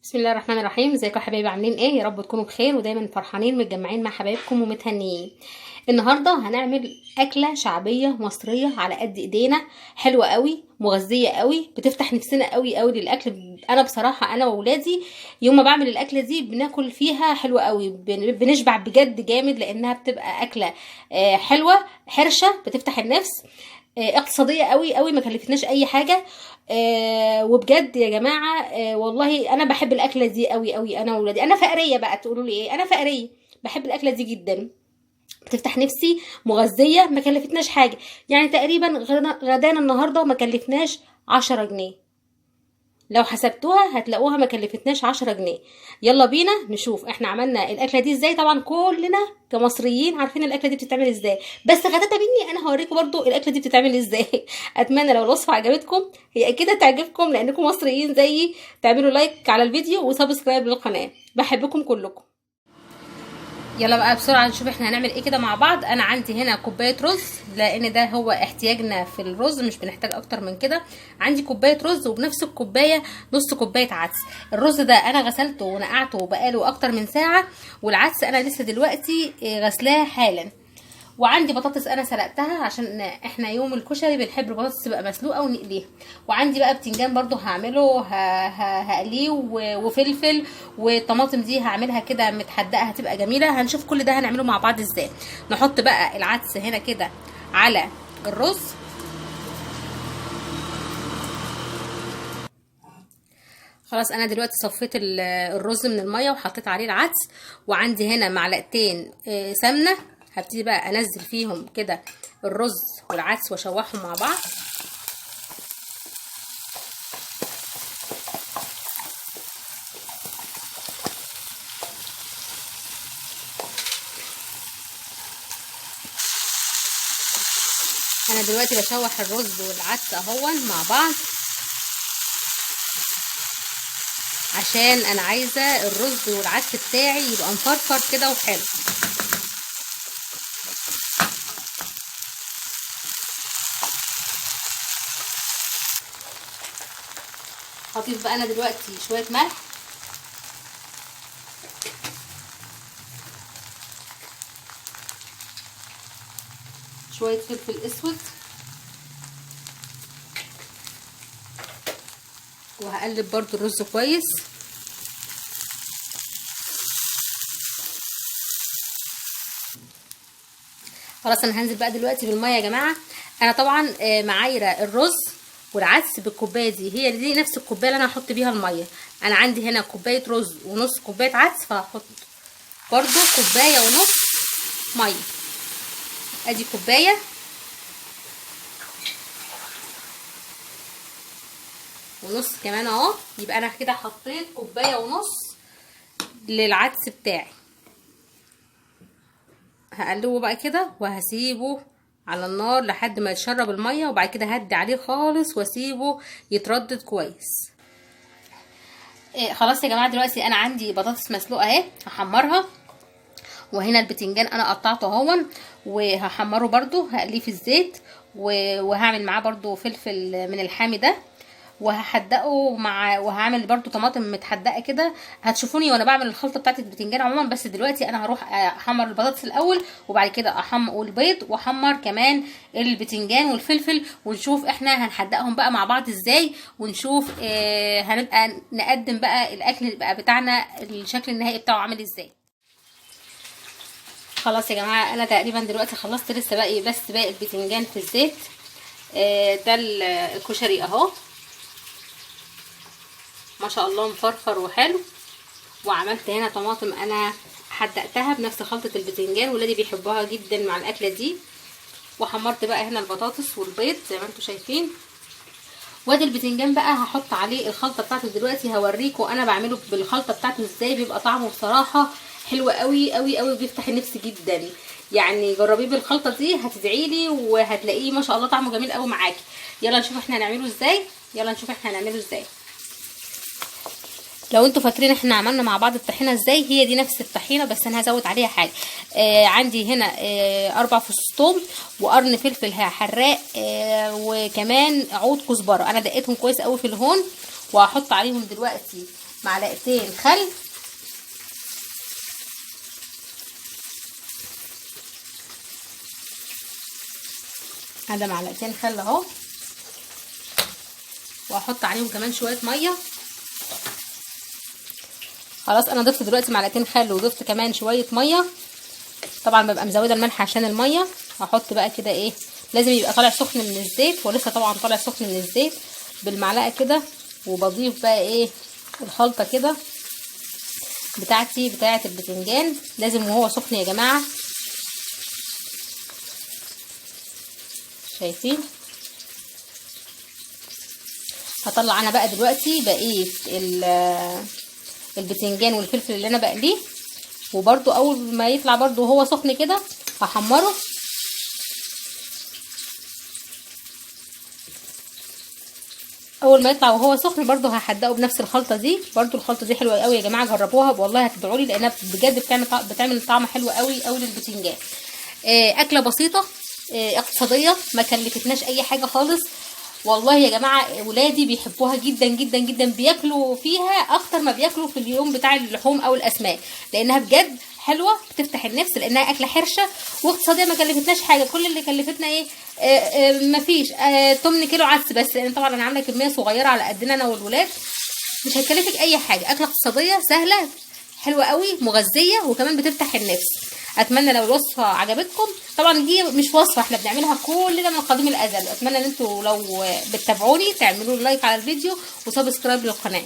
بسم الله الرحمن الرحيم. ازيكم يا حبايبي؟ عاملين ايه؟ يا رب تكونوا بخير ودايما فرحانين متجمعين مع حبايبكم ومتهنيين. النهارده هنعمل اكله شعبيه مصريه على قد ايدينا، حلوه قوي، مغذيه قوي، بتفتح نفسنا قوي قوي للاكل. انا بصراحه انا واولادي يوم ما بعمل الاكله دي بناكل فيها حلوه قوي، بنشبع بجد جامد، لانها بتبقى اكله حلوه حرشه بتفتح النفس، اقتصاديه قوي قوي، ما كلفتناش اي حاجه. وبجد يا جماعه والله انا بحب الاكله دي قوي قوي، انا واولادي. انا فقريه بقى، تقولوا لي ايه؟ انا فقريه، بحب الاكله دي جدا، بتفتح نفسي، مغذيه، ما كلفتناش حاجه. يعني تقريبا غدانا النهارده ما كلفناش 10 جنيه، لو حسبتوها هتلاقوها ما كلفتناش 10 جنيه. يلا بينا نشوف احنا عملنا الاكله دي ازاي. طبعا كلنا كمصريين عارفين الاكله دي بتتعمل ازاي، بس غدا مني انا هوريكم برضو الاكله دي بتتعمل ازاي. اتمنى لو الوصفه عجبتكم، هي اكيد هتعجبكم لانكم مصريين زيي، تعملوا لايك على الفيديو وسبسكرايب للقناه. بحبكم كلكم. يلا بقى بسرعه نشوف احنا هنعمل ايه كده مع بعض. انا عندي هنا كوبايه رز، لان ده هو احتياجنا في الرز، مش بنحتاج اكتر من كده. عندي كوبايه رز، وبنفس الكوبايه نص كوبايه عدس. الرز ده انا غسلته ونقعته بقاله اكتر من ساعه، والعدس انا لسه دلوقتي غسلاه حالا. وعندي بطاطس انا سلقتها، عشان احنا يوم الكشري بنحب البطاطس تبقى مسلوقه ونقليها. وعندي بقى بتنجان برضو هعمله هقليه، وفلفل، والطماطم دي هعملها كده متحدقه، هتبقى جميله. هنشوف كل ده هنعمله مع بعض ازاي. نحط بقى العدس هنا كده على الرز. خلاص انا دلوقتي صفيت الرز من الميه وحطيت عليه العدس، وعندي هنا معلقتين سمنه. هبتدي بقى انزل فيهم كده الرز والعدس واشوحهم مع بعض. انا دلوقتي بشوح الرز والعدس اهون مع بعض، عشان انا عايزه الرز والعدس بتاعي يبقى مفرفر كده وحلو. هضيف بقى انا دلوقتي شويه ملح، شويه فلفل اسود، وهقلب برضو الرز كويس. خلاص انا هنزل بقى دلوقتي بالميه يا جماعه. انا طبعا معايره الرز والعدس بالكوبايه دي، هي دي نفس الكوبايه اللي انا هحط بيها الميه. انا عندي هنا كوبايه رز ونص كوبايه عدس، فهحط برضو كوبايه ونص ميه. ادي كوبايه ونص كمان اهو، يبقى انا كده حطيت كوبايه ونص للعدس بتاعي. هقلبه بقى كده وهسيبه على النار لحد ما يتشرب الميه، وبعد كده هدي عليه خالص واسيبه يتردد كويس. خلاص يا جماعه دلوقتي انا عندي بطاطس مسلوقه اهي، هحمرها. وهنا البتنجان انا قطعته اهون وهحمره برضو، هقليه في الزيت، وهعمل معاه برضو فلفل من الحامي ده، وهحدقه وهعمل برضو طماطم متحدقه كده. هتشوفوني وانا بعمل الخلطه بتاعت البتنجان عموما، بس دلوقتي انا هروح احمر البطاطس الاول، وبعد كده احمر البيض واحمر كمان البتنجان والفلفل، ونشوف احنا هنحدقهم بقى مع بعض ازاي، ونشوف هنبقى نقدم بقى الاكل بقى بتاعنا الشكل النهائي بتاعه عامل ازاي. خلاص يا جماعه انا تقريبا دلوقتي خلصت، لسه باقي بس باقي البتنجان في الزيت. ده الكشري اهو، ما شاء الله مفرفر وحلو. وعملت هنا طماطم انا حدقتها بنفس خلطه البتنجان، ولادي بيحبوها جدا مع الاكله دي. وحمرت بقى هنا البطاطس والبيض زي ما انتم شايفين. وادي البتنجان بقى هحط عليه الخلطه بتاعته دلوقتي، هوريكم انا بعمله بالخلطه بتاعته ازاي. بيبقى طعمه بصراحه حلو قوي قوي قوي، بيفتح النفس جدا. يعني جربيه بالخلطه دي هتدعيلي، وهتلاقيه ما شاء الله طعمه جميل قوي معاكي. يلا نشوف احنا هنعمله ازاي. يلا نشوف احنا هنعمله ازاي. لو انتوا فاكرين احنا عملنا مع بعض الطحينه ازاي، هي دي نفس الطحينه، بس انا هزود عليها حاجه. عندي هنا 4 فصوص ثوم، وقرن فلفل حراق، وكمان عود كزبره. انا دقيتهم كويس قوي في الهون، وهحط عليهم دلوقتي معلقتين خل، هذا معلقتين خل اهو، واحط عليهم كمان شويه ميه. خلاص انا ضفت دلوقتي معلقتين خل وضفت كمان شويه ميه، طبعا ببقى مزوده الملح عشان الميه. هحط بقى كده ايه، لازم يبقى طالع سخن من الزيت، ولسه طبعا طالع سخن من الزيت، بالمعلقه كده. وبضيف بقى ايه الخلطه كده بتاعتي بتاعه البتنجان، لازم وهو سخن يا جماعه. شايفين؟ هطلع انا بقى دلوقتي بقيه البتنجان والفلفل اللي انا بقليه، وبرده اول ما يطلع برده وهو سخن كده هحمره. اول ما يطلع وهو سخن برده هحدقه بنفس الخلطه دي. برده الخلطه دي حلوه قوي يا جماعه، جربوها والله هتدعوا لي، لانها بجد بتعمل طعم حلو قوي قوي للبتنجان. اكله بسيطه، اقتصاديه، ما كلفتناش اي حاجه خالص. والله يا جماعه ولادي بيحبوها جدا جدا جدا، بياكلوا فيها اكتر ما بياكلوا في اليوم بتاع اللحوم او الاسماك، لانها بجد حلوه بتفتح النفس، لانها اكله حرشه واقتصاديه، ما كلفتناش حاجه. كل اللي كلفتنا ايه؟ مفيش 8 كيلو عدس بس، لان طبعا انا عامله كميه صغيره على قدنا انا والولاد، مش هتكلفك اي حاجه. اكله اقتصاديه سهله حلوه قوي مغذيه، وكمان بتفتح النفس. اتمنى لو الوصفه عجبتكم، طبعا دي مش وصفه احنا بنعملها كلنا من قديم الازل. اتمنى ان انتوا لو بتتابعوني تعملوا لايك على الفيديو وسبسكرايب للقناه.